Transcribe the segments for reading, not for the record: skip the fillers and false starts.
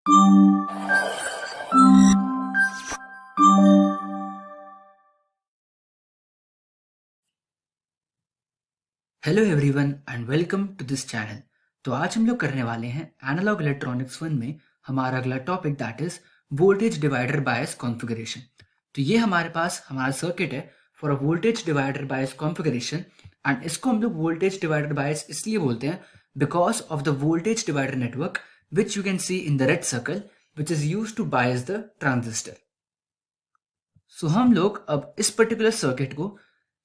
Hello everyone and welcome to this channel. तो आज हम लोग करने वाले हैं एनालॉग इलेक्ट्रॉनिक्स 1 में हमारा अगला topic that is voltage divider bias configuration. तो ये हमारे पास हमारा सर्किट है for a voltage divider bias configuration and इसको हम लोग वोल्टेज डिवाइडर बायस इसलिए बोलते हैं because of the voltage divider network which you can see in the red circle which is use to bias the transistor. So हम लोग अब इस पर्टिकुलर सर्किट को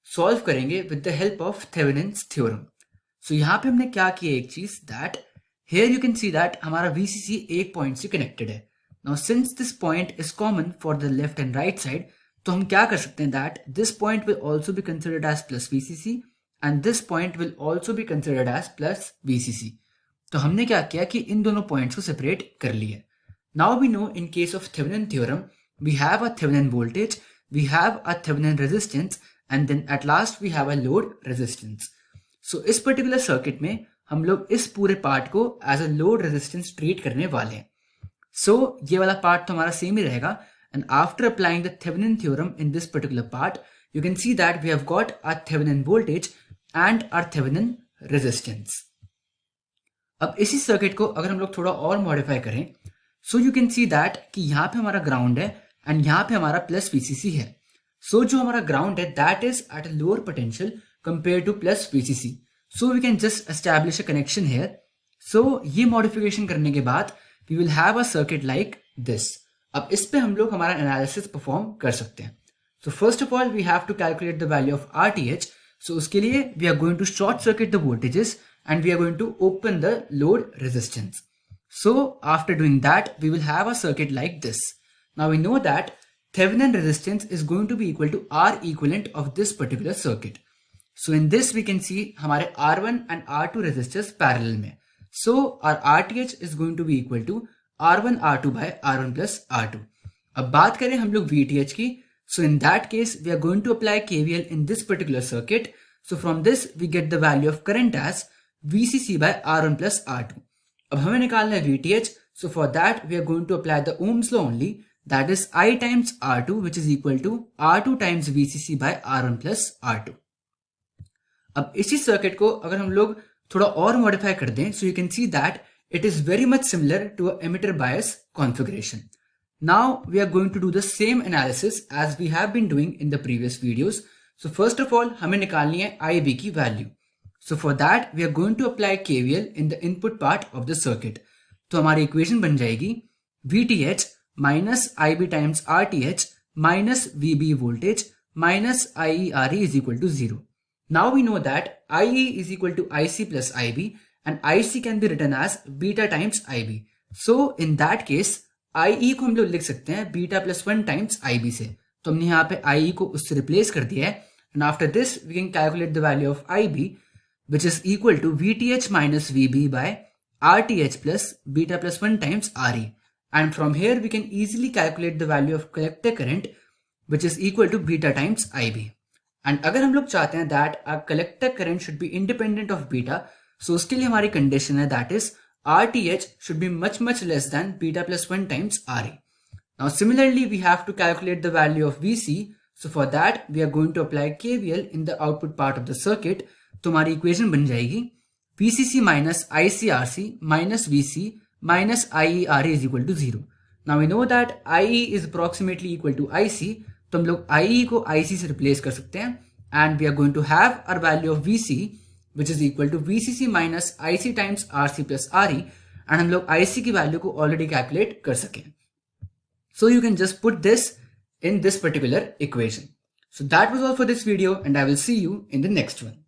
सॉल्व करेंगे with the help of Thevenin's theorem. So यहाँ पे हमने क्या किया एक चीज that here you can see that हमारा VCC एक पॉइंट से कनेक्टेड है। Now since this point is common for the left and right side, तो हम क्या कर सकते हैं that this point will also be considered as plus VCC and this point will also be considered as plus VCC। तो हमने क्या किया कि इन दोनों पॉइंट्स को सेपरेट कर लिया। Now we know in case of Thevenin theorem we have a Thevenin voltage, we have a Thevenin resistance and then at last we have a load resistance. So इस particular circuit में हम लोग इस पूरे part को as a load resistance treat करने वाले हैं। So ये वाला पार्ट तो हमारा सेम ही रहेगा and after applying the Thevenin theorem in this particular part you can see that we have got our Thevenin voltage and our Thevenin resistance. अब इसी सर्किट को अगर हम लोग थोड़ा और मॉडिफाई करें so you can see that कि यहाँ पे हमारा ग्राउंड है एंड यहाँ पे हमारा प्लस VCC है। सो जो हमारा ग्राउंड है that is at a lower potential compare to plus VCC। So we can just establish a connection here. So ये मॉडिफिकेशन करने के बाद we will have a circuit like this. अब इस पे हम लोग हमारा एनालिसिस परफॉर्म कर सकते हैं। So first of all we have to calculate the value of RTH। So उसके लिए we are going to short circuit the voltages and we are going to open the load resistance. So after doing that we will have a circuit like this. Now we know that Thevenin resistance is going to be equal to R equivalent of this particular circuit. So in this we can see हमारे R1 and R2 resistors parallel में. So our RTH is going to be equal to R1 R2 by R1 plus R2. अब बात करें हम लोग VTH की. So in that case we are going to apply KVL in this particular circuit. So from this we get the value of current as VCC by R1 plus R2. अब हमें निकालना है VTH. So for that we are going to apply the Ohm's law only, that is I times R2 which is equal to R2 times VCC by R1 plus R2. अब इसी circuit को अगर हम लोग थोड़ा और मॉडिफाई कर दें so you can see that it is very much similar to a emitter bias configuration. Now we are going to do the same analysis as we have been doing in the previous videos. So first of all हमें निकालनी है IB की value. So for that we are going to apply KVL in the input part of the circuit. तो हमारी equation बन जाएगी VTH minus IB times RTH minus VB voltage minus IE is equal to 0. Now we know that IE is equal to IC plus IB and IC can be written as beta times IB. So in that case IE को हम लोग लिख सकते हैं beta plus 1 times IB से। तो हमने यहाँ पे IE को उससे रिप्लेस कर दिया है and after this we can calculate the value of IB which is equal to VTH minus VB by RTH plus beta plus 1 times RE. And from here we can easily calculate the value of collector current which is equal to beta times IB. And अगर हम लोग चाहते हैं that our collector current should be independent of beta, so उसके लिए हमारी condition है that is RTH should be much less than beta plus 1 times RE. Now similarly we have to calculate the value of VC. So for that we are going to apply KVL in the output part of the circuit. तो हमारी equation बन जाएगी VCC minus ICRC minus VC minus IERE is equal to 0. Now we know that IE is approximately equal to IC. तो हम लोग IE को IC से replace कर सकते हैं and we are going to have our value of VC which is equal to VCC minus IC times RC plus RE एंड हम लोग IC की वैल्यू को ऑलरेडी कैलकुलेट कर सकें. So you can just put this in this particular equation. So that was all for this video and I will see you in the next one.